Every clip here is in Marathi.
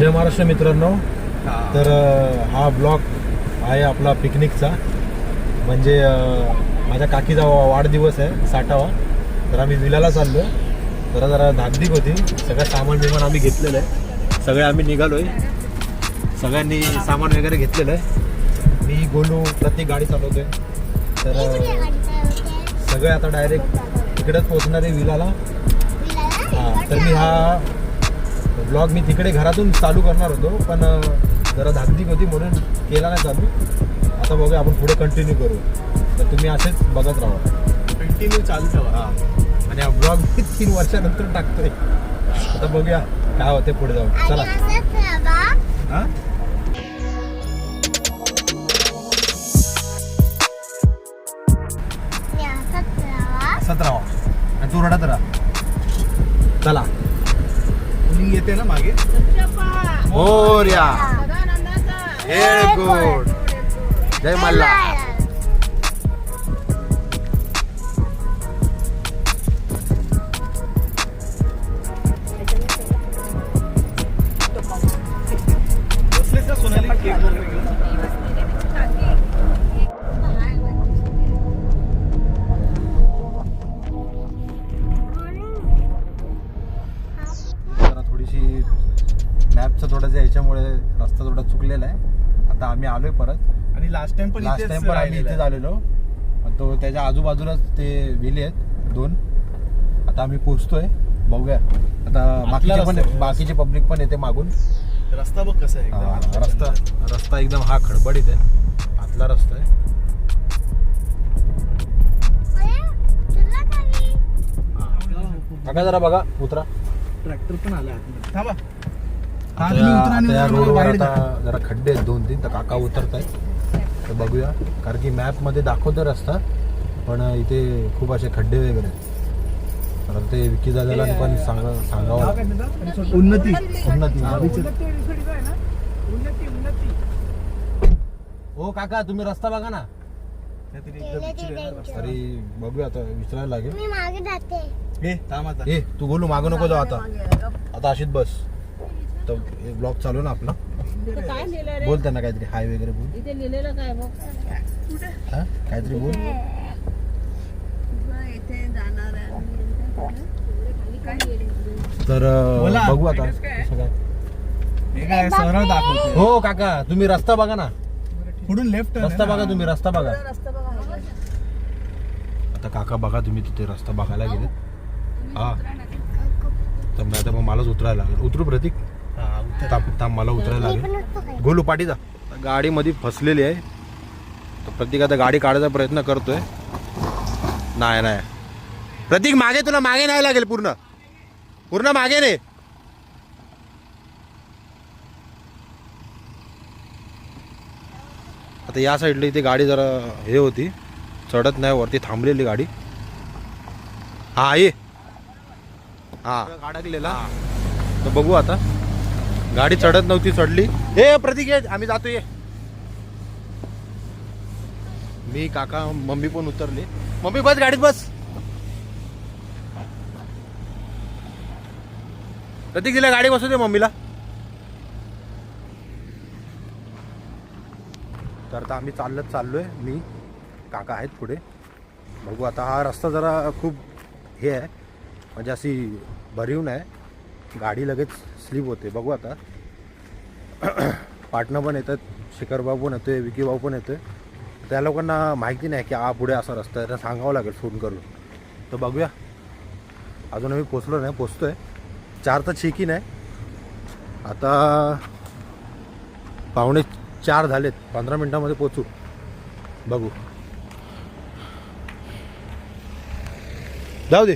जय महाराष्ट्र मित्रांनो. तर हा ब्लॉग आहे आपला पिकनिकचा. म्हणजे माझ्या काकीचा वाढदिवस आहे 60वा. तर आम्ही विलाला चाललो. जरा धाकधीक होती. सगळं सामान बिमान आम्ही घेतलेलं आहे. सगळे आम्ही निघालोय. सगळ्यांनी सामान वगैरे घेतलेलं आहे. मी गोलू प्रत्येक गाडी चालवतोय. तर सगळे आता डायरेक्ट तिकडेच पोहोचणार आहे विलाला. हां, तर मी हा ब्लॉग मी तिकडे घरातून चालू करणार होतो, पण जरा धाकधीक होती म्हणून केला नाही चालू. आता बघूया आपण पुढे कंटिन्यू करू. तर तुम्ही असेच बघत राहा, कंटिन्यू चालू ठेवा. हां, आणि हा ब्लॉग मी 3 वर्षानंतर टाकतोय. आता बघूया काय होते पुढे जाऊन. चला. हां, 17वा. आणि तू रडत राहा. चला. कुणी येते ना मागे. मोरया. हे गुड. जय मल्हार. बसलेच का सोनाली केक वगैरे घेऊन? थोडीशी मॅपचं थोडंसं याच्यामुळे रस्ता थोडा चुकलेला आहे. आता आम्ही आलोय परत. आणि लास्ट टाइम पण आम्ही इथेच आलेलो. तो त्याच्या आजूबाजूलाच ते विले आहेत 2. आता आम्ही पोहोचतोय. बघूया आता बाकीची पब्लिक पण येते मागून. रस्ता बघ कसा आहे. रस्ता एकदम हा खडबडीत आहे. आतला रस्ता आहे. काका जरा बघा उतरा. ट्रॅक्टर पण आला थांबा. त्या रोडवर आता जरा खड्डे आहेत 2-3. तर काका उतरत आहेत. तर बघूया, कारण की मॅप मध्ये दाखवतो रस्ता, पण इथे खूप असे खड्डे वगैरे आहेत. तर ते विकी दादाला पण सांगावं. उन्नती. हो काका, तुम्ही रस्ता बघा ना. तरी बघूया, आता विचारायला लागेल. मी मागे जाते. तू बोलू मागं नको जाऊ. आता अशीच बस. तर ब्लॉग चालू ना आपला. बोल त्यांना काहीतरी हाय वगैरे बोल. इथे लिहिलेलं काय बघ. काहीतरी बोल. तर बघू आता कसं काय. सरळ दाखवतो. हो काका, तुम्ही रस्ता बघा ना. पुढून लेफ्ट रस्ता बघा, तुम्ही रस्ता बघा. आता काका बघा, तुम्ही तिथे रस्ता बघायला गेले. हा, तर मी आता मग मलाच उतरायला लागेल. उतरू प्रतीक. थांब, मला उतरायला लागेल. गोलू पाठीचा गाडीमध्ये फसलेली आहे. तर प्रतीक आता गाडी काढायचा प्रयत्न करतोय. नाही प्रतीक, मागे तुला मागे नाही लागेल. पूर्ण मागे नाही. आता या साईडला इथे गाडी जरा हे होती, चढत नाही वरती, थांबलेली गाडी. हा ये. हा अडकलेला. तर बघू आता. गाडी चढत नव्हती, चढली. हे प्रतीक ये, आम्ही जातोय. मी, काका, मम्मी पण उतरली. मम्मी बस गाडीत बस. प्रतीक, तिला गाडी बसू दे मम्मीला. तर आता आम्ही चाललोय. मी, काका आहेत पुढे. बघू आता. हा रस्ता जरा खूप हे आहे, म्हणजे अशी भरीव नाही. गाडी लगेच स्लिप होते. बघू आता. पाटणं पण येतात, शिखरभाऊ पण येतोय, विकी भाऊ पण येतोय. त्या लोकांना माहिती नाही की हा पुढे असा रस्ता आहे. तर सांगावं लागेल फोन करून. तर बघूया. अजून आम्ही पोचलो नाही, पोचतोय. 4 तर चेकिंग आहे. आता 3:45 झालेत. 15 मिनिटामध्ये पोचू. बघू. जाऊ दे.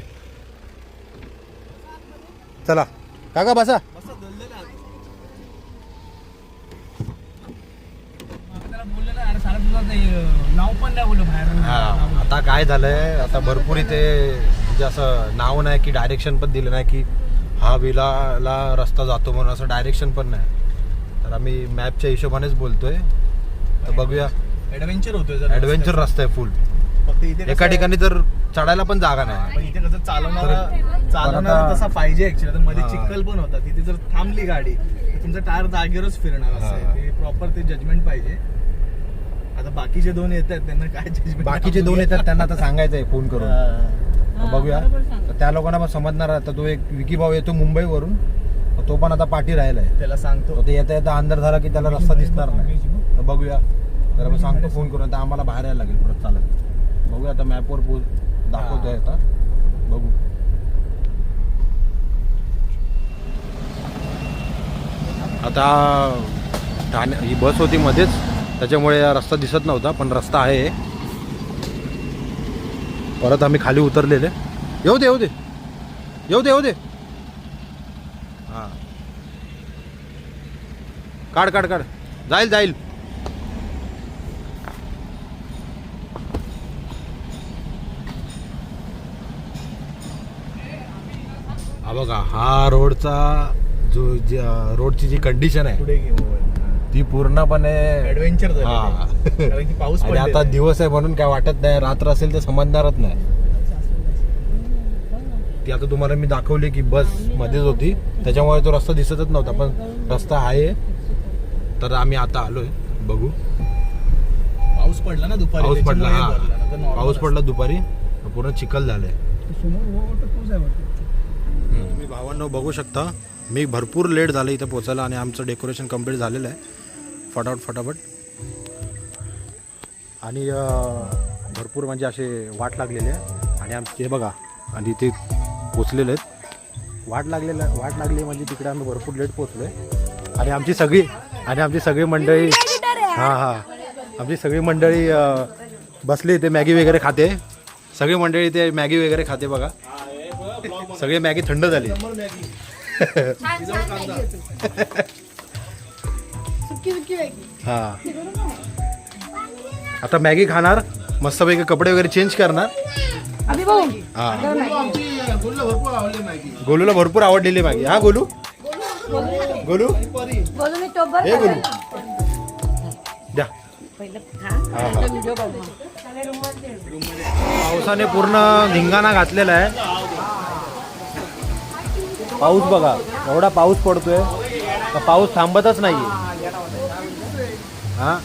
चला काका बसा. नाव पण नाही बोललं बाहेर. आता काय झालंय, आता भरपूर इथे म्हणजे असं नाव नाही की डायरेक्शन पण दिलं नाही की हा विलाला रस्ता जातो म्हणून. असं डायरेक्शन पण नाही. तर आम्ही मॅपच्या हिशोबानेच बोलतोय. तर बघूया. ऍडव्हेंचर रस्ता आहे फुल. फक्त इथे एका ठिकाणी तर चढायला पण जागा नाही. पण इथे कसं चालवणारा तसा पाहिजे ऍक्च्युअली. तर मध्ये चिखल पण होता. तिथे जर थांबली गाडी तुमचा टायर जागेवरच फिरणार असं आहे. हा. ते प्रॉपर ते जजमेंट पाहिजे. आता बाकीचे दोन येत आहेत त्यांना काय जजमेंट बाकीचे दोन येतात त्यांना आता सांगायचंय फोन करून. तर बघूया तर त्या लोकांना पण समजणार. आता तो एक विकी भाऊ येतो मुंबईवरून, तो पण आता पाठी राहिलाय. त्याला सांगतो. तो येता येता अंधार झाला की त्याला रस्ता दिसणार नाही. तर बघूया जरा मग सांगतो फोन करून. आता आम्हाला बाहेर यायला लागेल परत चालत. बघूया आता मॅपवर दाखवतोय आता बघू. आता ठाणे ही बस होती मध्येच त्याच्यामुळे रस्ता दिसत नव्हता, पण रस्ता आहे. परत आम्ही खाली उतरलेले. येऊ दे येऊ दे येऊ दे येऊ दे. हां काढ काढ काढ. जाईल जाईल. हा बघा हा रोडचा रोडची जी कंडिशन आहे पुढे घे मोबाईल. ती पूर्णपणे ऍडव्हेंचर झालं हा. ते. कारण की पाऊस आणि आता पडलेला दिवस आहे म्हणून काय वाटत नाही. रात्र असेल तर समजणारच नाही. ती आता तुम्हाला मी दाखवली की बस मध्येच होती त्याच्यामुळे तो रस्ता दिसतच नव्हता, पण रस्ता आहे. तर आम्ही आता आलोय बघू. आहे. पाऊस पडला ना दुपारी. पाऊस पडला. त्याच्यामुळे हा भरला. नाहीतर normal पाऊस पडला दुपारी, पूर्ण चिखल झालंय. असतं. तुम्ही भावांनो बघू शकता मी भरपूर लेट झालं इथं पोचायला आणि आमचं डेकोरेशन कम्प्लीट झालेलं आहे फटाफट. आणि भरपूर म्हणजे असे वाट लागलेले आहे. आणि आमचे बघा आणि इथे पोचलेले आहेत. वाट लागली म्हणजे तिकडे आम्ही भरपूर लेट पोचलोय. आणि आमची सगळी मंडळी आमची सगळी मंडळी बसली इथे मॅगी वगैरे खाते. सगळी मंडळी इथे मॅगी वगैरे खाते बघा. सगळी मॅगी थंड झाली. हा आता मॅगी खाणार मस्तपैकी, कपडे वगैरे चेंज करणार. हा गोलूला भरपूर आवडलेली मॅगी. हा गोलू गोलू हे गोलू द्या. पावसाने पूर्ण धिंगाणा घातलेला आहे. पाऊस बघा एवढा पाऊस पडतोय, पाऊस थांबतच नाहीये. हा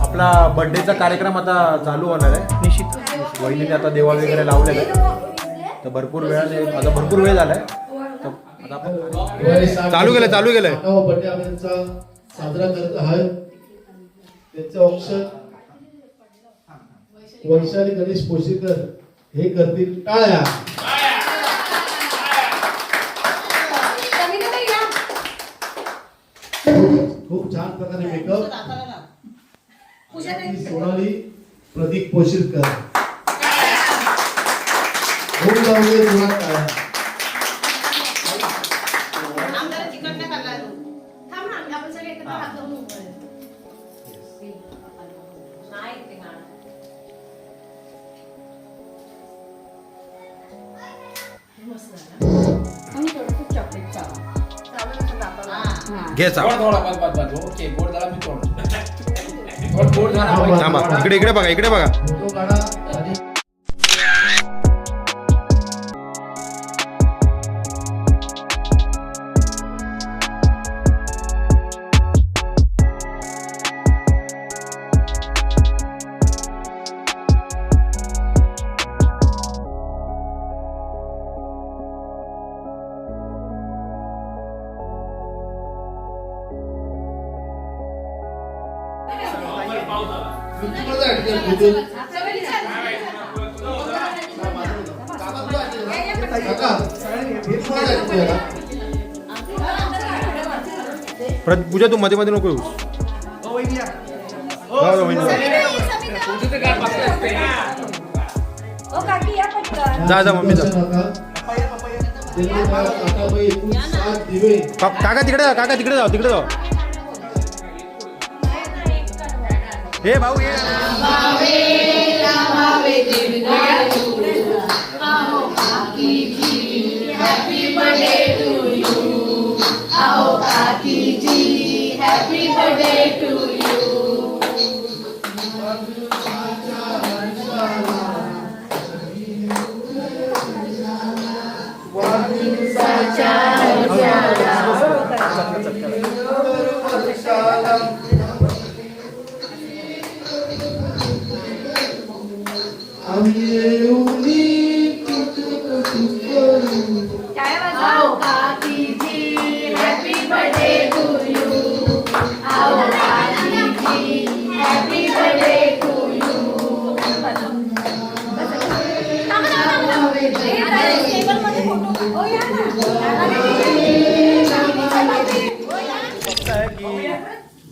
आपला बर्थडेचा कार्यक्रम आता चालू होणार आहे. निश्चित वहिनीने आता देवा वगैरे लावलेला आहे. तर भरपूर वेळ झालाय. तर आता आपण चालू केलंय. बर्थडे आम्ही त्यांचा साजरा करत आहोत. त्यांचं ऑप्शन वैशाली गणेश पोशीकर हे करतील. टाळ्या. खूप छान प्रकारे मेकअप. सोनाली प्रदीप पोशीरकर. खूप लावले जोरात टाळ्या. घे थांबा. इकडे बघा. फोटो काढा आणि पूजा तू मध्ये नको येऊ. जा मम्मी जा. काका तिकडे जाऊ. हे भाऊ ये.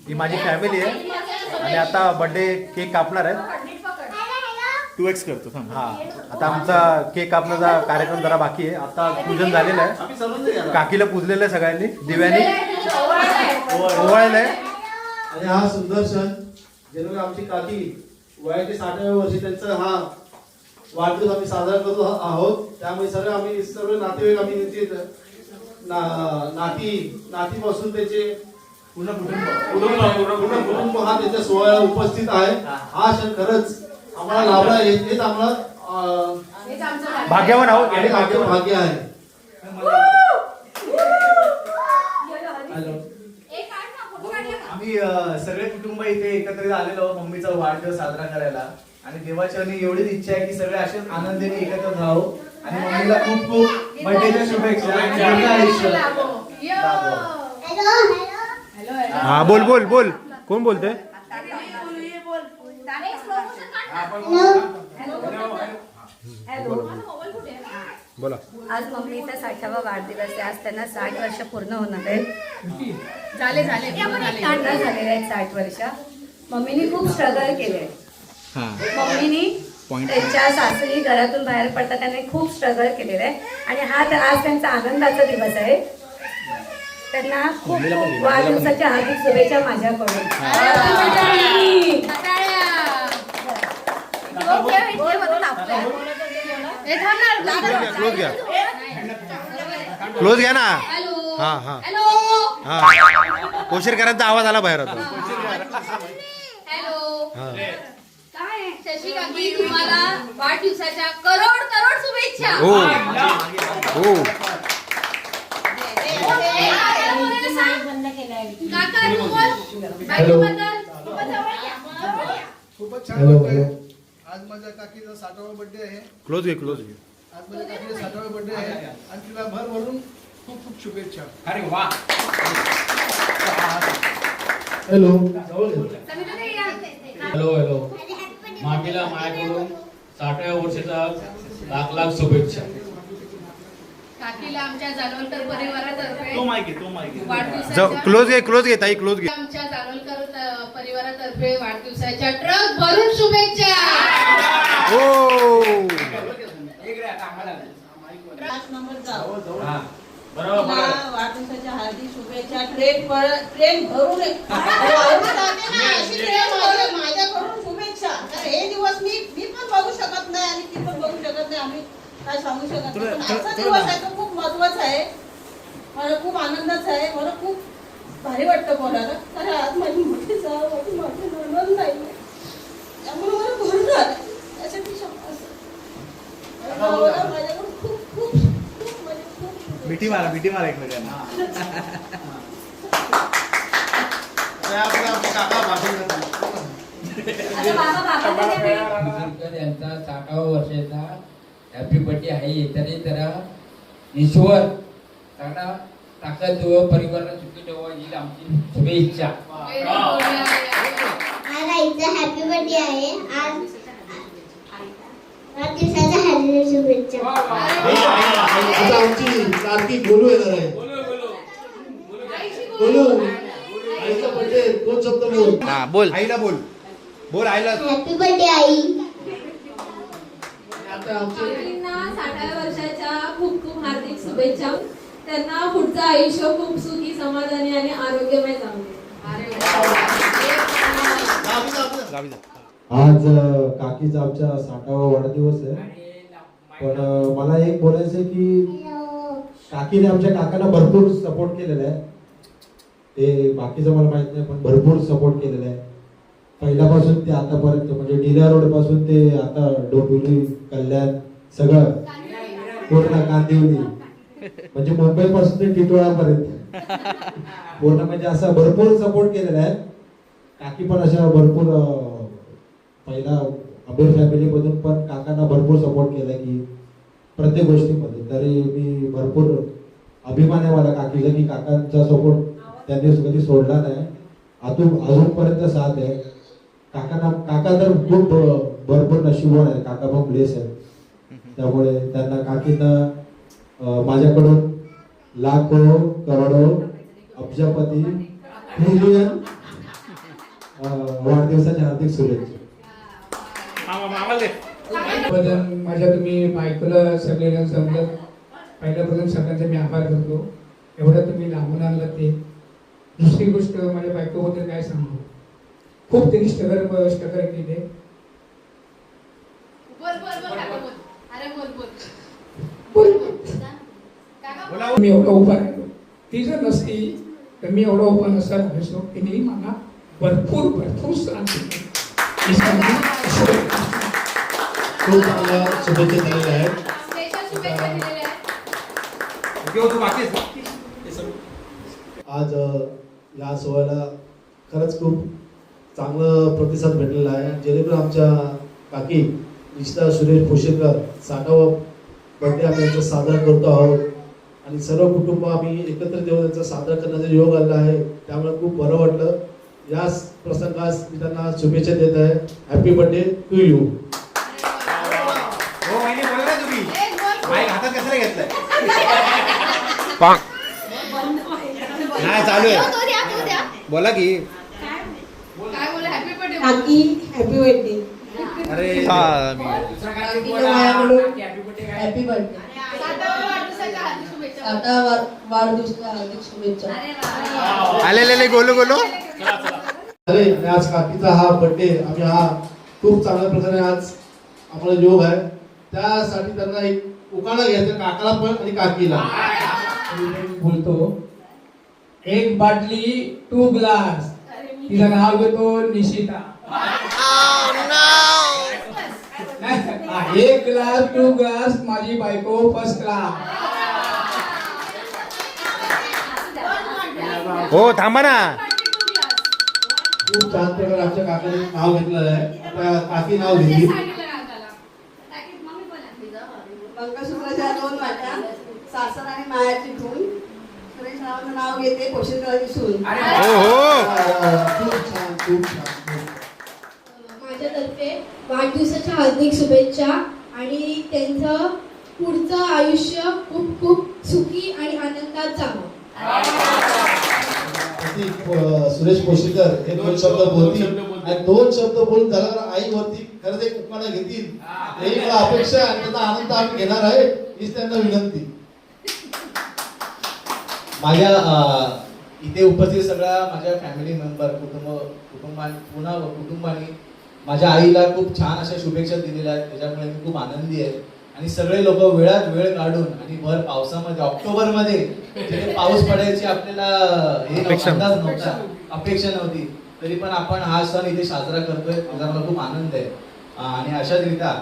ही माझी फॅमिली आहे आणि आता बर्थडे केक कापणार आहे. 2x करतो थांब. हा आता आमचा केक कापण्याचा कार्यक्रम जरा बाकी आहे. आता पूजन झालेलं आहे, काकीला पूजलेलं आहे सगळ्यांनी दिव्याने ओवाळलंय. आणि हा सुंदर सण ज्यामुळे आमची काकी वयाच्या 60व्या वर्षी त्यांचा हा वाढदिवस आम्ही साजरा करतो आहोत. त्यामुळे सर्व नातेवाईक आम्ही त्यांचे नातीपासून त्याचे कुटुंब हा त्याच्या सोहळ्याला उपस्थित आहे. हा क्षण खरंच आम्हाला लाभला, हेच आम्हाला भाग्यवान आहोत आणि भाग्य आहे. आम्ही सगळे कुटुंब इथे एकत्रित आलेलो आहोत मम्मीचा वाढदिवस साजरा करायला. आणि देवाचरणी एवढीच इच्छा आहे की सगळे असेच आनंदीने एकत्र राहू आणि मम्मीला खूप खूप बर्थडेच्या शुभेच्छा आणि चांगलं आयुष्य लाभो. हा बोल बोल बोल. कोण बोलतंय? बोला. आज मम्मीचा 60वा वाढदिवस आहे. आज त्यांना 60 वर्ष पूर्ण होणार आहेत. पूर्ण झालेले आहेत 60 वर्ष. मम्मीने खूप स्ट्रगल केले. मम्मीनी त्यांच्या सासरी घरातून बाहेर पडता त्यांनी खूप स्ट्रगल केलेलं आहे आणि हा आज त्यांचा आनंदाचा दिवस आहे. त्यांना खूप खूप वाढदिवसाच्या हार्दिक शुभेच्छा माझ्याकडून. क्लोज घ्या, क्लोज घ्या ना. हा हा हा कोशेरकरांचा आवाज आला बाहेर होता. शशी काकी तुम्हाला वाढदिवसाच्या करोड करोड शुभेच्छा. हो हो काका तू बोल बायकोबद्दल. खूपच छान हॅलो, वाटतंय. हॅलो. आज माझ्या काकीचा 60वा बर्थडे आहे. क्लोज घे, क्लोज घे. आज माझ्या काकीचा 60वा बर्थडे आहे आणि तिला भरभरून खूप खूप शुभेच्छा. हॅलो हॅलो हॅलो मामीला माझ्याकडून 60व्या वर्षाचा लाख लाख शुभेच्छा. काकीला आमच्या जानोलकर परिवारातर्फे तो माहिती तो माहिती वाढदिवसाच्या क्लोज घे, क्लोज घे ताई, क्लोज घे. आमच्या जानोलकर परिवारातर्फे वाढदिवसाच्या ट्रक भरून शुभेच्छा. हो वाढदिवसाच्या हार्दिक शुभेच्छा. ट्रेन भरून माझ्याकडून शुभेच्छा. तर हे दिवस मी पण बघू शकत नाही आणि ती पण बघू शकत नाही. आम्ही काय सांगू शकत नाही. पण आजचा दिवस आहे तो खूप महत्वाचा आहे. मला खूप आनंदाचा आहे. मला खूप भारी वाटतं बोलायला. कारण आज माझी मोठी जाव माझी नणंद नाही त्यामुळे मला भरून झालं त्यासाठी माझ्याकडून खूप खूप खूप म्हणजे खूप मिठी मारा एकमेकांना. यांचा 60व्या वर्षाचा हॅपी बर्थडे आहे. तरी त्याला ईश्वर चांगला ताकद देव परिवाराला सुखी ठेवा ही आमची शुभेच्छा. आज आईचा हॅपी बर्थडे आहे. आज वाढदिवसाच्या हार्दिक शुभेच्छा. आता आमची कार्तिक बोलू येणार आहे. बोलू आईचा बर्थडे 2 शब्द बोल. हा बोल आईला बोल. बोल आईला. हॅपी बर्थडे आई. आता आमचे 60व्या वर्षाच्या खूप खूप हार्दिक शुभेच्छा. त्यांना पुढचं आयुष्य खूप सुखी समाधानी आणि आरोग्यमय जाऊ दे. आज काकीचा आमच्या 60वा वाढदिवस आहे. पण मला एक बोलायचं आहे की काकीने आमच्या काकांना भरपूर सपोर्ट केलेला आहे. ते बाकीचं मला माहित नाही पण भरपूर सपोर्ट केलेला आहे. पहिल्यापासून ते आतापर्यंत म्हणजे डिला रोड पासून ते आता डोंबिवली कल्याण सगळं पूर्ण कांदिवली म्हणजे मुंबईपासून ते टिटवाळापर्यंत पूर्ण म्हणजे असं भरपूर सपोर्ट केलेला आहे. काकी पण अशा भरपूर पहिला अबीर फॅमिली मधून पण काकांना भरपूर सपोर्ट केला की प्रत्येक गोष्टीमध्ये. तरी मी भरपूर अभिमान आहे मला काकीचा की काकांचा सपोर्ट त्यांनी कधी सोडला नाही. अजूनपर्यंत साथ आहे. काका तर खूप भरपूर नशीबवान आहे. काका पण ब्लेस आहे. त्यामुळे त्यांना काकींना माझ्याकडून लाखो करोडो अब्जापती मिलियन वाढदिवसाच्या हार्दिक शुभेच्छा. माझ्या तुम्ही बायकोला सगळ्यांना समजत पहिल्यापासून सगळ्यांचा मी आभार करतो. एवढं तुम्ही लांबून आणलं ते. दुसरी गोष्ट माझ्या बायकोबद्दल काय सांगू, खूप त्यांनी स्ट्रगल केले. मी एवढा उभा राहिलो. ती जर नसती तर मी एवढा उभा नसता राहिलो. तिने मला भरपूर साथ दिली. खूप चांगल्या शुभेच्छा दिलेल्या आहेत. आज या सोहळ्याला खरंच खूप चांगलं प्रतिसाद भेटलेला आहे. जेणेकरून आमच्या काकी निशिता सुरेश पोशेकर 60वा बर्थडे आम्ही यांचा साजरा करतो आहोत आणि सर्व कुटुंब आम्ही एकत्रित येऊन त्यांचा साजरा करण्याचा योग आला आहे. त्यामुळे खूप बरं वाटलं. याच प्रसंगास मी त्यांना शुभेच्छा देत आहे. Happy birthday to you. चालू आहे बोला की काकी हॅपी बर्थडे. अरे हॅपी बर्थडे. आता वाढदिवसाच्या हार्दिक शुभेच्छा. आले गोलो अरे आणि आज काकीचा हा बर्थडे आम्ही हा खूप चांगल्या प्रकारे आज आम्हाला योग आहे. त्यासाठी त्यांना एक उकाळा घ्यायचा काकाला पण आणि काकीला. बोलतो एक बाटली 2 ग्लास. तिचं नाव घेतो निशिता. एक ग्लास 2 ग्लास माझी बायको फर्स्ट क्लास. हो थांबा ना. खूप छान प्रकारे आमच्या काकाने नाव घेतलेलं आहे. आता काकी नाव घेतली. मंगळसूत्राच्या 2 वाट्या सासर आणि मायाची ठून. सुरेश रावांचं नाव घेते पोषणकराची सून. खूप छान. माझ्यातर्फे वाढदिवसाच्या हार्दिक शुभेच्छा आणि त्यांचं पुढचं आयुष्य खूप खूप सुखी आणि आनंदात जावं. सुरेश पोशीकर हे 2 शब्द बोलतील आणि 2 शब्द बोलून झाल्यावर आईवरती खरंच एक उकाळा घेतील. ही मला अपेक्षा आणि त्याचा आनंद आम्ही घेणार आहे हीच त्यांना विनंती. माझ्या इथे उपस्थित सगळ्या माझ्या फॅमिली मेंबर कुटुंबाने माझ्या आईला खूप छान अशा शुभेच्छा दिलेल्या आहेत. त्याच्यामुळे मी खूप आनंदी आहे. आणि सगळे लोक वेळात वेळ काढून आणि भर पावसामध्ये ऑक्टोबरमध्ये जिथे पाऊस पडायची आपल्याला अंदाज नव्हता, अपेक्षा नव्हती, तरी पण आपण हा सण इथे साजरा करतोय. त्याचा मला खूप आनंद आहे. आणि अशाच रित्या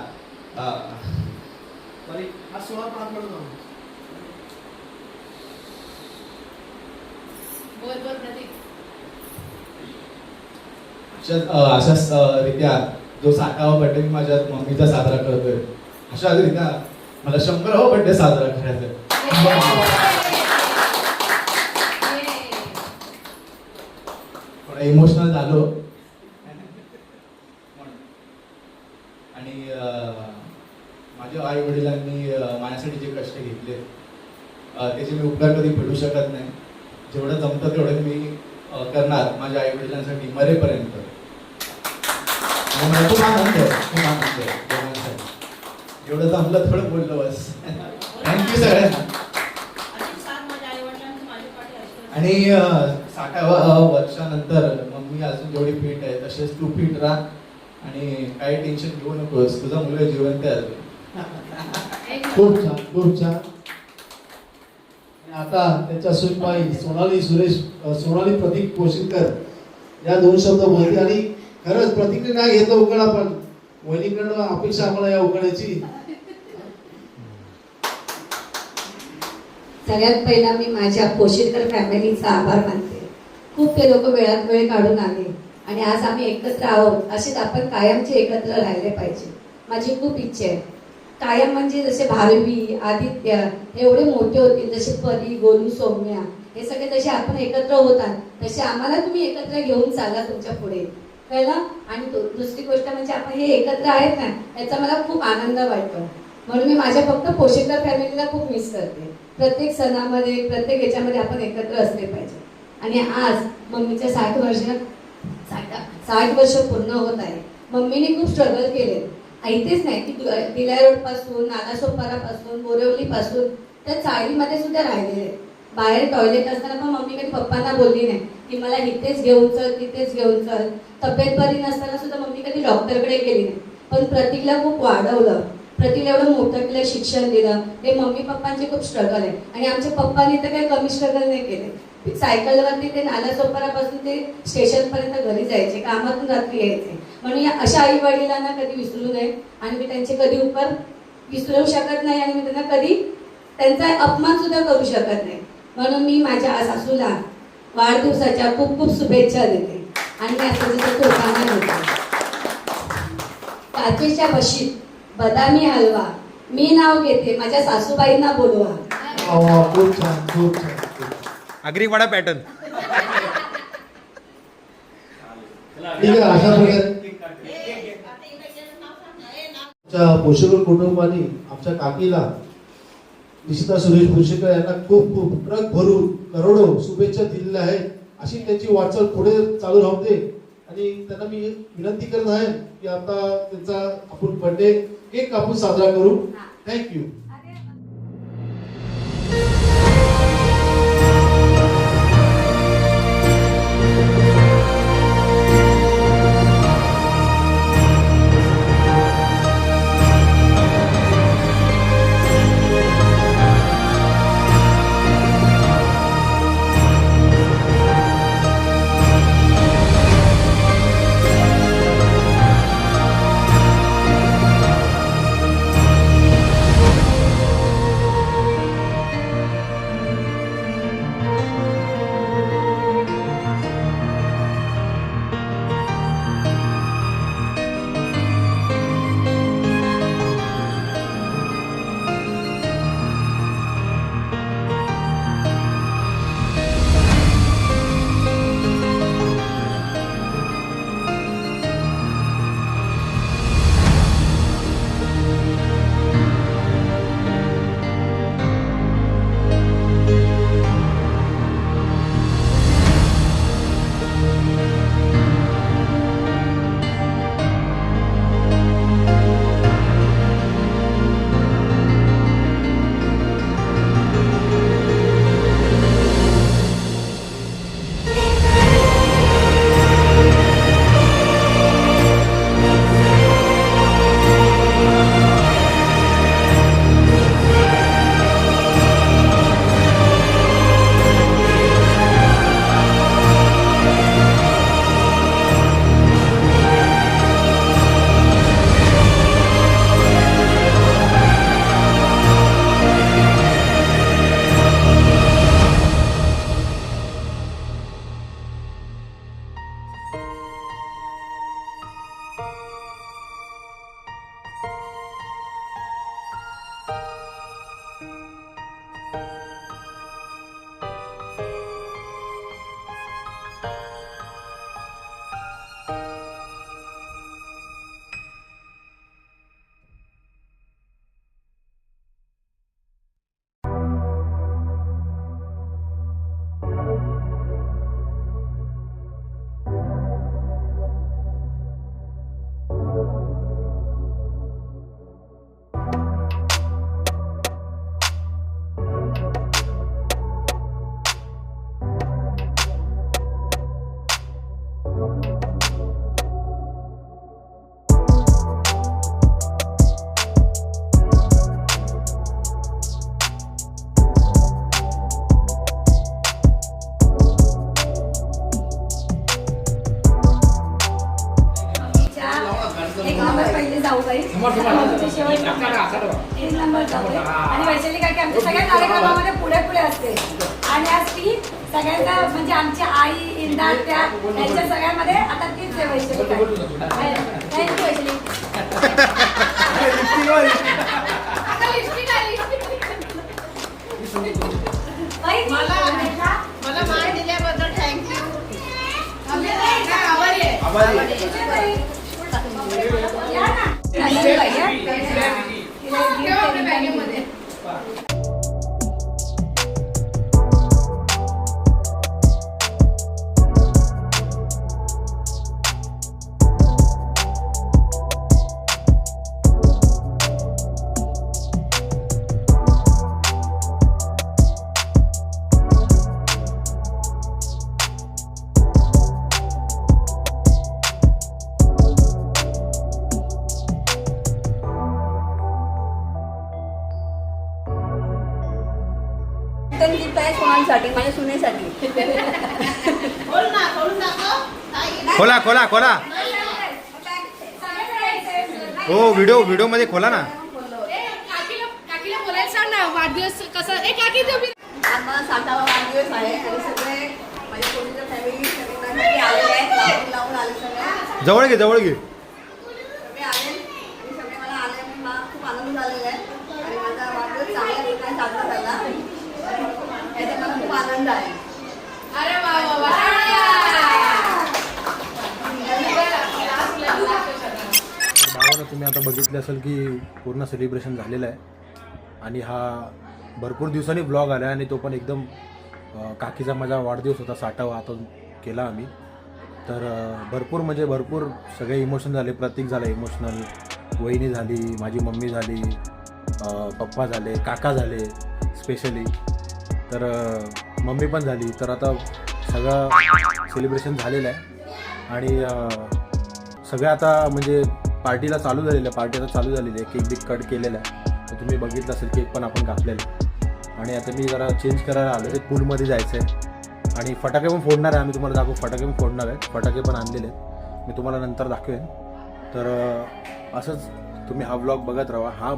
अशाच रित्या जो 60वा बर्थडे मी माझ्या मम्मीचा साजरा करतोय, अशाच रित्या मला 100वा बर्थडे साजरा करायचा आहे. थोडा इमोशनल झालो. आणि माझ्या आई वडिलांनी माझ्यासाठी जे कष्ट घेतले त्याचे मी उपकार कधी फेडू शकत नाही. जेवढं जमतं तेवढं मी करणार माझ्या आई वडिलांसाठी मरेपर्यंत. मला खूप आनंद आहे. जेवढं जमलं थोडं बोललो बस. थँक्यू सगळ्यांना. आणि 60व्या वर्षानंतर मम्मी अजून जेवढी फिट आहे तसेच तू फिट राहा आणि काही टेन्शन घेऊ नकोस. तुझा मुलगा जिवंत आहे अजून. खूप छान, खूप छान. आता त्यांच्या सुनबाई सोनाली प्रतीक पोशीकर या 2 शब्द बोलते. आणि खरंच प्रतीक नाही घेतलं उकाळा, पण वहिनीकडनं अपेक्षा आम्हाला या उकाळ्याची. सगळ्यात पहिला मी माझ्या पोशिरकर फॅमिलीचा आभार मानते. खूप ते लोक वेळात वेळ काढून आले आणि आज आम्ही एकत्र आहोत. असेच आपण कायमचे एकत्र राहिले पाहिजे. माझी खूप इच्छा आहे कायम, म्हणजे जसे भारवी, आदित्य हे एवढे मोठे होतील, जसे परी, गोलू, सौम्या हे सगळे जसे आपण एकत्र होतात तसे आम्हाला तुम्ही एकत्र घेऊन चाला तुमच्या पुढे, कळलं. आणि दुसरी गोष्ट म्हणजे आपण हे एकत्र आहेत ना, याचा मला खूप आनंद वाटतो. म्हणून मी माझ्या फक्त पोशिरकर फॅमिलीला खूप मिस करते. प्रत्येक सणामध्ये, प्रत्येक याच्यामध्ये आपण एकत्र असले पाहिजे. आणि आज मम्मीच्या 60 वर्ष पूर्ण होत आहे. मम्मीने खूप स्ट्रगल केले. इथेच नाही की दिला रोड पासून, नालासोपारापासून, बोरिवलीपासून त्या चाळीमध्ये सुद्धा राहिलेले. बाहेर टॉयलेट असताना पण मम्मी कधी पप्पांना बोलली नाही की मला इथेच घेऊन चल, तिथेच घेऊन चल. तब्येत बरी नसताना सुद्धा मम्मी कधी डॉक्टरकडे गेली नाही. पण प्रतीकला खूप वाढवलं, प्रतीकला एवढं मोठं केलं, शिक्षण दिलं. हे मम्मी पप्पांचे खूप स्ट्रगल आहे. आणि आमच्या पप्पांनी तर काही कमी स्ट्रगल नाही केले. सायकलवरती ते नालासोपारापासून ते स्टेशनपर्यंत घरी जायचे, कामातून रात्री यायचे. म्हणून या अशा आई वडिलांना कधी विसरू नये आणि मी त्यांचे कधी उपकार विसरू शकत नाही आणि मी त्यांना कधी त्यांचा अपमान सुद्धा करू शकत नाही. म्हणून मी माझ्या सासूला वाढदिवसाच्या खूप खूप शुभेच्छा देते. आणि मी असं जसं तोफाना होते. काचेच्या बशीत बदामी हलवा मी नाव घेते, माझ्या सासूबाईंना बोलवा. खूप छान, खूप छान. आगरीवाडा पॅटर्न. ठीक आहे, अशा प्रकारे आमच्या पोषकर कुटुंबाने आमच्या काकीला निशिता सुरेश पुरशेकर यांना खूप खूप ट्रक भरून करोडो शुभेच्छा दिलेल्या आहेत. अशी त्यांची वाटचाल पुढे चालू राहू दे. आणि त्यांना मी विनंती करत आहे की आता त्यांचा आपण बर्थडे केक कापून साजरा करू. थँक्यू. जाऊबाई मम्मीची शेवट 1 नंबर जाऊबाई आणि वैशाली काकी आमच्या सगळ्या कार्यक्रमामध्ये पुढे पुढे असते आणि आज ती सगळ्यांना म्हणजे आमची आई इंदा त्या यांच्या सगळ्यांमध्ये आता तीच आहे वैशाली काकी. थँक्यू वैशाली. मला मान दिल्याबद्दल थँक्यू. सोनांसाठी माझ्या सुनेसाठी बोल ना, बोलून दाखव. ताई. खोला खोला खोला हो व्हिडिओ मध्ये खोला ना. काकीला बोलायला सांग ना वाढदिवस कसा काकी तुम्ही आम्हाला 60वा वाढदिवस आहे आणि सगळे माझ्या पोरीच्या फॅमिली सगळे आलेले आहेत लावून आले सगळे जवळ घे सगळे आले आणि सगळे मला आले आणि मला खूप आनंद झालेला आहे आणि माझा वाढदिवस चांगल्या ठिकाणी साजरा झाला याचा मला खूप आनंद आहे. अरे वा वा वा भावानं तुम्ही आता बघितलं असेल की पूर्ण सेलिब्रेशन झालेलं आहे आणि हा भरपूर दिवसांनी ब्लॉग आला आणि तो पण एकदम काकीचा माझा वाढदिवस होता 60वा आता केला आम्ही तर भरपूर सगळे इमोशन झाले. प्रतीक झाला इमोशनल, वहिनी झाली, माझी मम्मी झाली, पप्पा झाले, काका झाले स्पेशली, तर मम्मी पण झाली. तर आता सगळं सेलिब्रेशन झालेलं आहे आणि सगळं आता म्हणजे पार्टीला चालू झालेलं आहे. पार्टी आता चालू झालेली आहे. केक बिक कट केलेला आहे तर तुम्ही बघितलं असेल केक पण आपण कापलेला आहे आणि आता मी जरा चेंज करायला आलो आहे. पूलमध्ये जायचं आहे आणि फटाके पण फोडणार आहे. आम्ही तुम्हाला दाखवू फटाके पण फोडणार आहेत. फटाके पण आणलेले आहेत मी तुम्हाला नंतर दाखवेन. तर असंच तुम्ही हा ब्लॉग बघत राहा. हा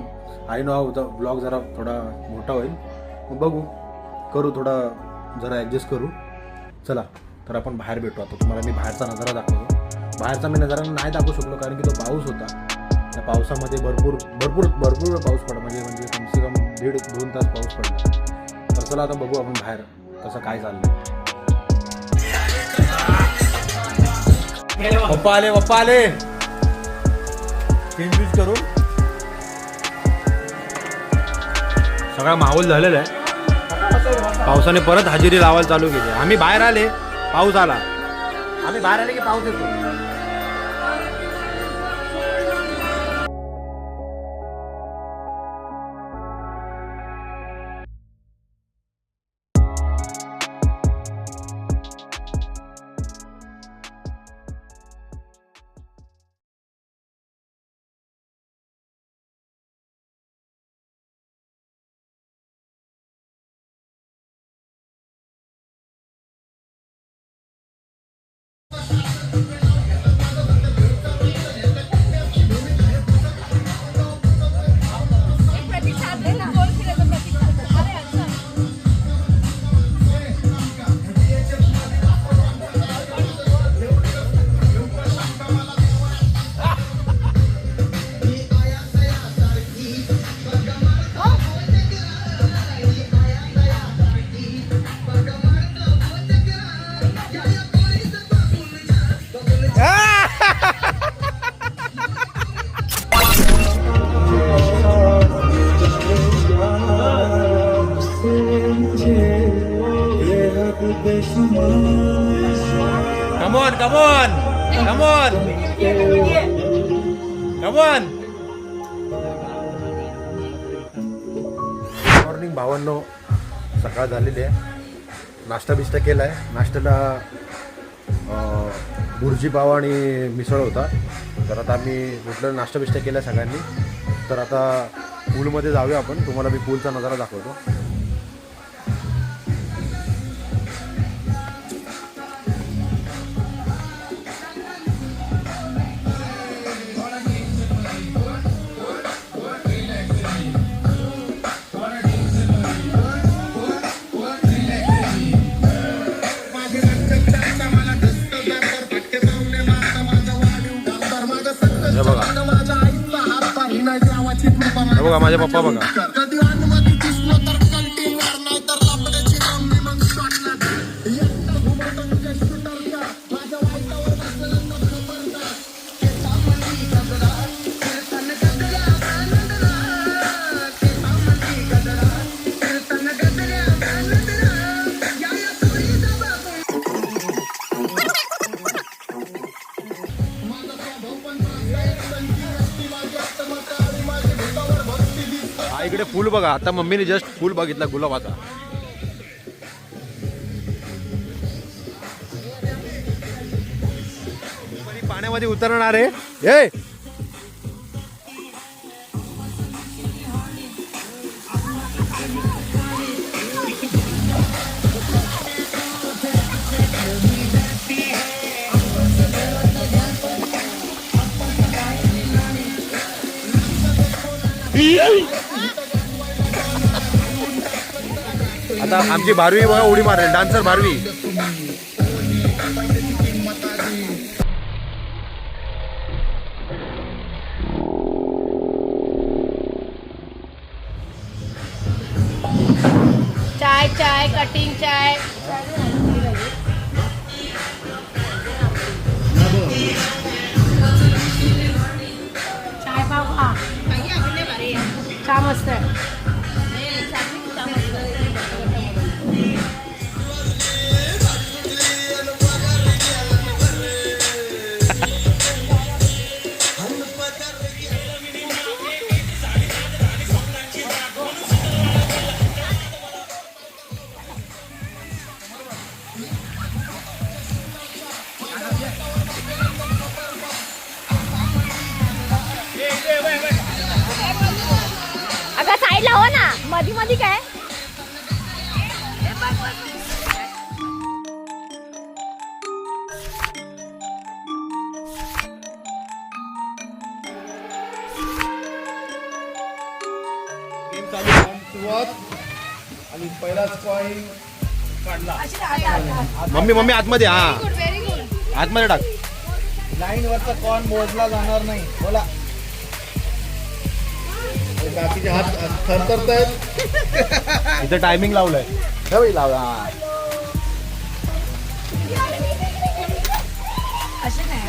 आय नो हा ब्लॉग जरा थोडा मोठा होईल मग बघू करू थोडा जरा ॲडजस्ट करू. चला तर आपण बाहेर भेटू. आता तुम्हाला मी बाहेरचा नजारा दाखवतो. बाहेरचा मी नजारा नाही दाखवू शकलो कारण की तो पाऊस होता. त्या पावसामध्ये भरपूर पाऊस पडला म्हणजे कमसे कम 1.5-2 तास पाऊस पडला. तर चला आता बघू आपण बाहेर कसं काय चाललंय. पप्पा आले चेंज करून सगळा माहोल झालेला आहे. पावसाने परत हजेरी लावायला चालू केली. आम्ही बाहेर आले पाऊस आला. आम्ही बाहेर आले की पाऊस येतो. Come on. मॉर्निंग भावांनो, सकाळ झालेली आहे. नाश्ता बिष्टा केला आहे. नाश्त्याला बुर्जी पाव आणि मिसळ होता. तर आता आम्ही म्हटलं नाश्ता बिष्टा केला सगळ्यांनी. तर आता पूलमध्ये जाऊया आपण. तुम्हाला मी पूलचा नजारा दाखवतो. हे बघा माझे पप्पा बघा. हा इकडे फुल बघा. आता मम्मीने जस्ट फुल बघितला गुलाबाचा. पाण्यामध्ये उतरणार आहे. ए आता आमची भारवी बघा उडी मारेल. डान्सर भारवी. चाय चाय कटिंग चाय. चाय पाव खा. चहा मस्त आहे. अगं साईडला हो ना. मधी मधी काय. आणि पहिलाच कॉइन काढला. मम्मी मम्मी आतमध्ये. हा आतमध्ये टाक. लाईन वरचा कॉइन मोजला जाणार नाही. बोला. बाकीचे हात थरथरतायत. इथं टायमिंग लावलंय. लावला. असे नाही.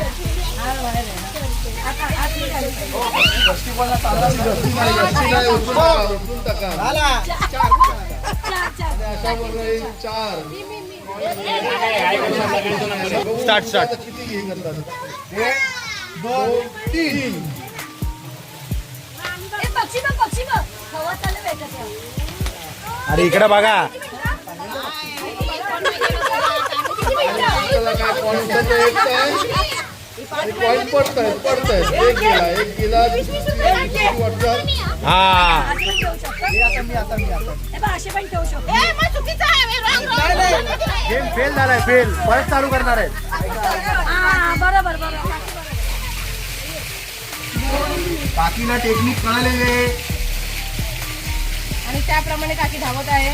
Start start. किती घेऊन जातात. 1 2 3. पक्षी बघ. हवा चालू आहे. अरे इकडे बघा. कॉइन पडतायत. एक गेला. हा असे पण ठेवू शकतो. गेम फेल झालाय. फेल. परत चालू करणार आहे. बरोबर. काकीला टेक्निक कळालेले आणि त्याप्रमाणे काकी धावत आहे.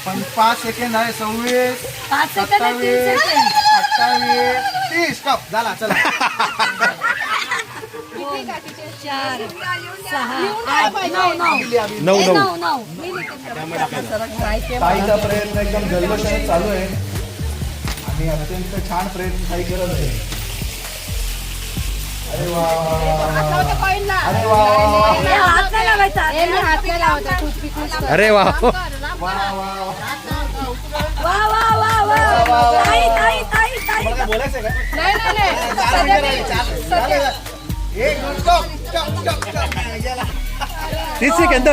पण 5 सेकंड आहे. 26 5 सेकंद 27 28 30. स्टॉप झाला. चला. 4 6 9 ताईचा प्रयत्न एकदम जल्लोषाने चालू आहे आणि अत्यंत छान प्रयत्न ताई करत आहे. अरे वा. अरे वा. हात नाही लावायचा. हात नाही लावायचा. अरे वा. मला बोलायचं का? एक दोन. स्टॉप. 30 सेकंद.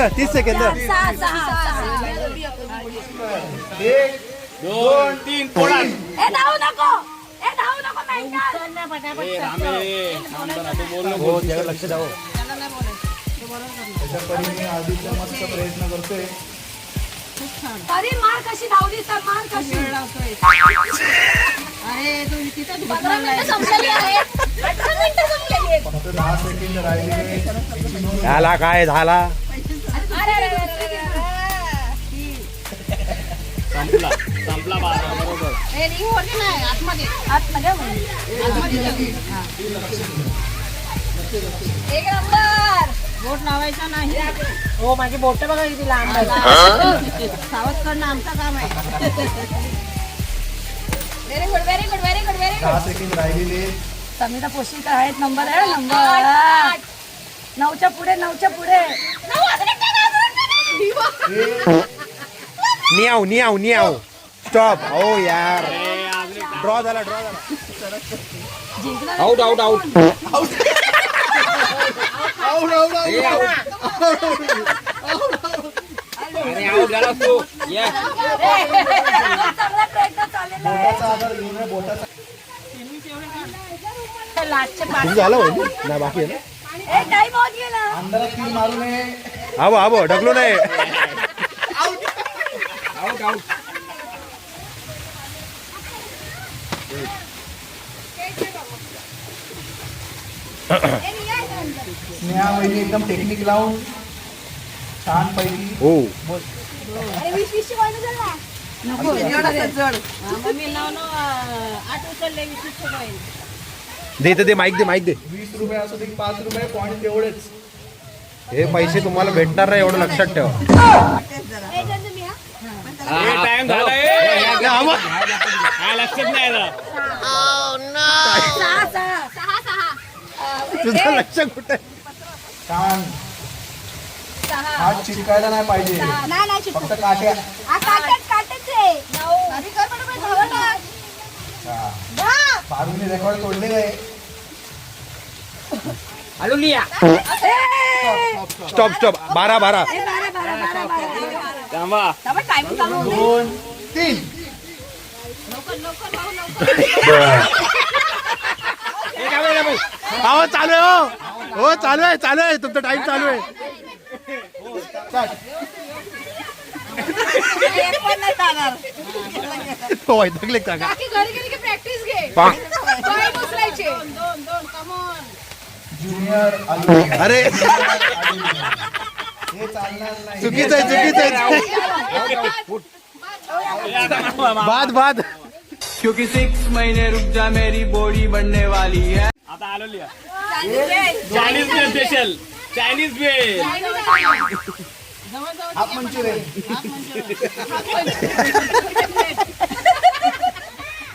1 2 3 पोळा. धावू नको. हो त्याला लक्ष द्यावं. त्याच्या परीने आधीचा मस्त प्रयत्न करतोय. अरे मार कशी धावली तर मार कशी. अरे तू तिथं तू 15 मिनिटं संपलेली आहेत. 18 मिनिटं संपलेली आहेत. फक्त 10 सेकंद राहिले याची नोंद झाला काय झाला अरे, अरे, अरे, अरे, अरे. हे रिंग होती नाही आतमध्ये एक नंबर. बोट लावायचा नाही हो माझी बोट बघा किती लांब आहे. सावध करणं आमचं काम आहे. Very good, very good, very good, very 10 good. Second राहिलेले समिता पोशीकर आहेत नंबर आहे नंबर 9च्या पुढे 9च्या पुढे नियाव नियाव स्टॉप हो यार ड्रॉ झाला आउट आउट आउट अरे आउट झाला तू ये चांगला प्रयत्न चाललेला आहे. बोटाचा आधार घेऊन आहे, बोटाचा लास्टचे पाच तुझं झालं होईल नाही बाकी आहे ना ए टाइम होत गेला. अंधारात तीर मारू नये. आबो ढकलो नाही आउट आउट स्नेहा वहिनी एकदम टेक्निक लावून छान पैकी हो अरे 20-20 पॉईंट झाला. मम्मी लावून 8 उचलले 20 रुपये. दे माईक दे 20 रुपये असू दे 5 रुपये पॉईंट तेवढेच. हे पैसे तुम्हाला भेटणार नाही एवढं लक्षात ठेवा ए, जर तुम्ही हा. टाइम झाला लक्षात नाही आलं. 6. तुझं लक्ष कुठे छान हात चिटकायला नाही पाहिजे नाही नाही चिपकू. फक्त काट्या. हा, काटच आहे. 9. अरे कर पटापट, धावा टाक. हा. पारूने रेकॉर्ड तोडले काय आलू लिया स्टॉप 12 थांबा टाइम चालू होते. 2 3 हो चालू आहे हो चालू आहे तुमचा टाइम चालू आहे एक पण नाही जाणार. हो वैतागले काका बाकी घरी गेली की प्रॅक्टिस घे. पा. पाय उचलायचे. दोन कमॉन. ज्युनियर आलू. अरे हे चालणार नाही. चुकीचं आहे बाद क्योंकि 6 महीने रुक जा मेरी बॉडी बनने वाली है. आता आलो लिया Chinese bhel special Chinese bhel half Manchurian.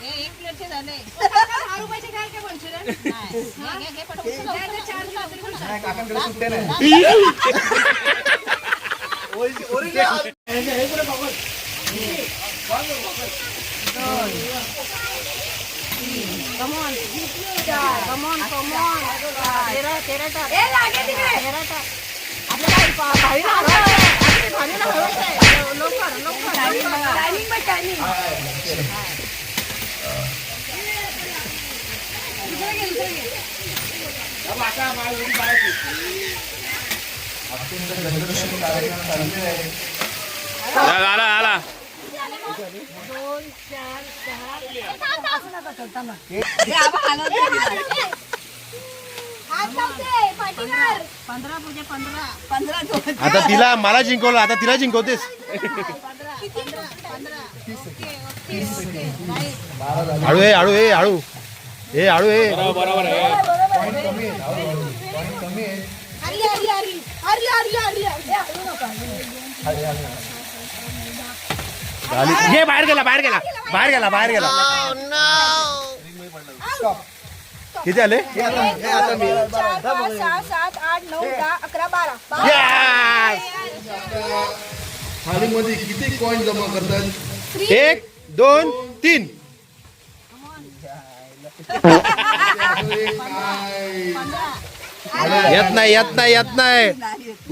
हे 1 प्लेटचे झाले. 6 रुपयाचे काय काय मंचुरियन? घे, घे, पटकन. नाही काकांकडे सुट्टे नाही. कमॉन. 13 टाक. ए, लागे तिकडे. 13 टाक. आपलं काही भावी हळद आहे. आपली भावीला हळद आहे. लवकर. टायमिंग बाय टायमिंग अत्यंत गंधर्व कार्यक्रम चालले आहे. आला हात लावते, पाठीवर. 15 पूजे 15. आता तिला मला जिंकवलं आता तिला जिंकवतेस 30 सेकंद. 12 झाले. हळू बरोबर आहे पॉईंट कमी आहे. पॉईंट कमी आहे. हरली. ए, हलू नका. घे बाहेर गेला स्टॉप. किती आले हे आता मी 4, 5, 6, 7, 8, 9, 10, 11, 12. Yes! थालीमध्ये किती कॉईन जमा करतात 1 2 3 येत नाही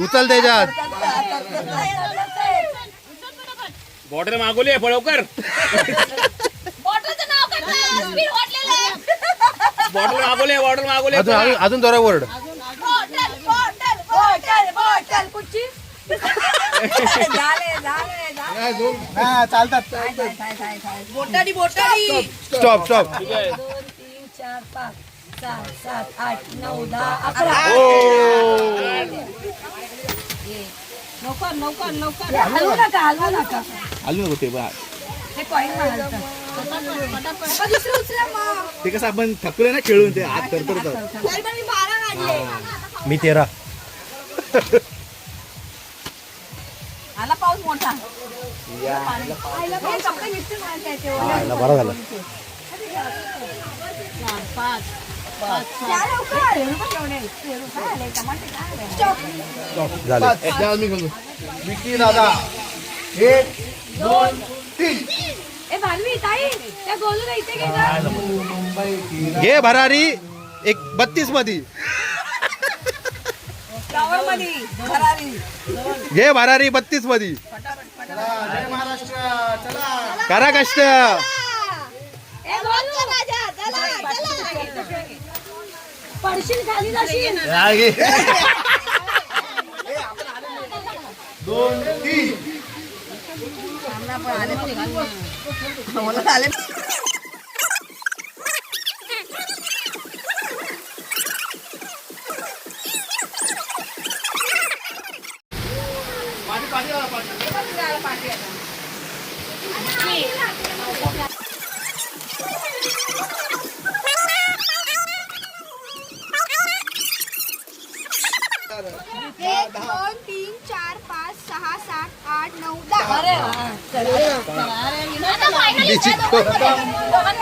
उचल त्याच्यात बॉर्डर मागवली पळवकर बॉटलचं नाव काय? स्पीड वाटलेलं आहे. बॉर्डर मागवले अजून जोरा वर्ड बॉटल. कुठची झाले चालतात बोटाडी बोटाडी स्टॉप स्टॉप 1 2 3 4 5 6 7 8 9 10 11 लवकर लवकर लवकर हलवू नका आलू नको ते बा हे कॉईन मारतात दुसरं उचला मग. ते कसं आपण थकलोय ना खेळून ते हात तरतरतात तरी पण मी 12 काढले मी 13. आला पाऊस मोठा आईला पण कपडे मिस्टर मारतायत ते. आला बरं झालं. 5 त्या लवकर. एवढं पण एवढे. एवढं काय आलंय? टमाटे काय आलंय? झालं. विकी दादा 1 2 3 ए भानवी ताई त्या गोलूला इथे घे ना. घे भरारी 32 मध्ये फ्लावरमध्ये भरारी घे भरारी 32 मध्ये जय महाराष्ट्र चला करा कष्ट. ए गोलू पडशील खाली जाशील. 2 3 1 2 3 4 5 6 7 8 9 10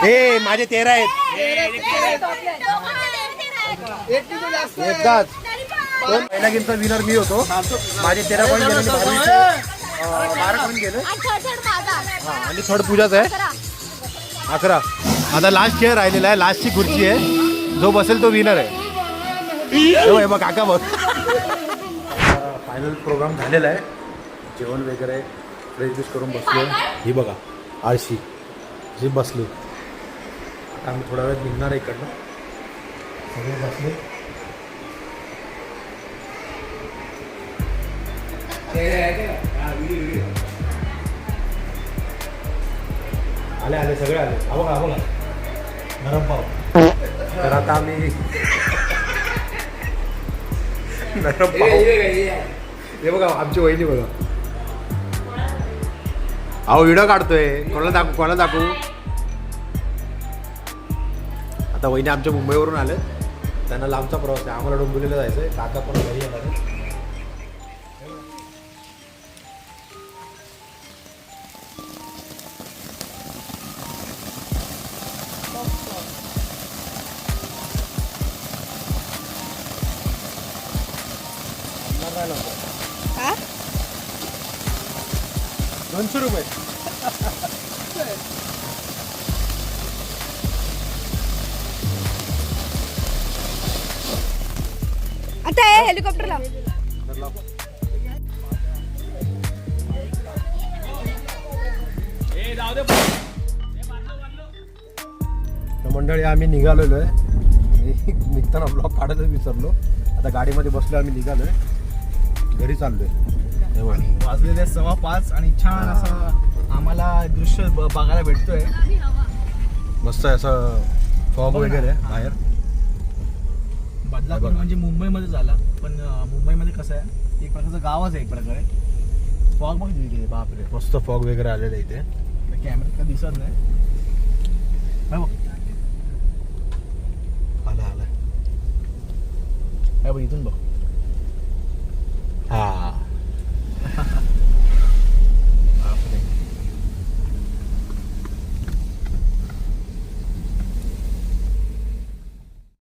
ए माझे 13 आहेत एकदाच. पहिला गेमचा विनर मी होतो. माझे 13 पॉईंट गेले. 12 पॉईंट गेले आणि थर्ड पूजाच आहे 11. आता लास्ट खेळ राहिलेला आहे. लास्टची खुर्ची आहे. जो बसेल तो विनर आहे. हे बघ काका बघ. फायनल प्रोग्राम झालेला आहे. जेवण वगैरे फ्रेश ज्यूस करून बसलो. ही बघा आळशी जी बसली. आता आम्ही थोडा वेळ निघणार आहे इकडनं. सगळे बसले. आले आले सगळे आले. हा बघा नरम पाव. तर आता आम्ही नरम पाव हे बघा आमची वहिनी बघा. अहो व्हिडिओ काढतोय. कोणाला दाखवू आता. वहिनी आमच्या मुंबईवरून आले. त्यांना लांबचा प्रवास आहे. आम्हाला डोंबिवलीला जायचं आहे. काका पण घरी येणार आहे. हा? 200 रुपये. आता हेलिकॉप्टर लाव. तर मंडळी आम्ही निघालेलो आहे. निघताना ब्लॉग काढायला विसरलो. आता गाडीमध्ये बसलो. आम्ही निघालोय. घरी चाललोय. वाजलेले 5:15 आणि छान असं आम्हाला दृश्य बघायला भेटतोय. मस्त आहे असं फॉग वगैरे आहे बाहेर. बदलापूर म्हणजे मुंबईमध्ये झाला. पण मुंबईमध्ये कसं आहे एक प्रकारचं गावच आहे एक प्रकारे. फॉग बघ तिथे बापरे मस्त फॉग वगैरे आलेलं आहे इथे. कॅमेऱ्यात काय दिसत नाही.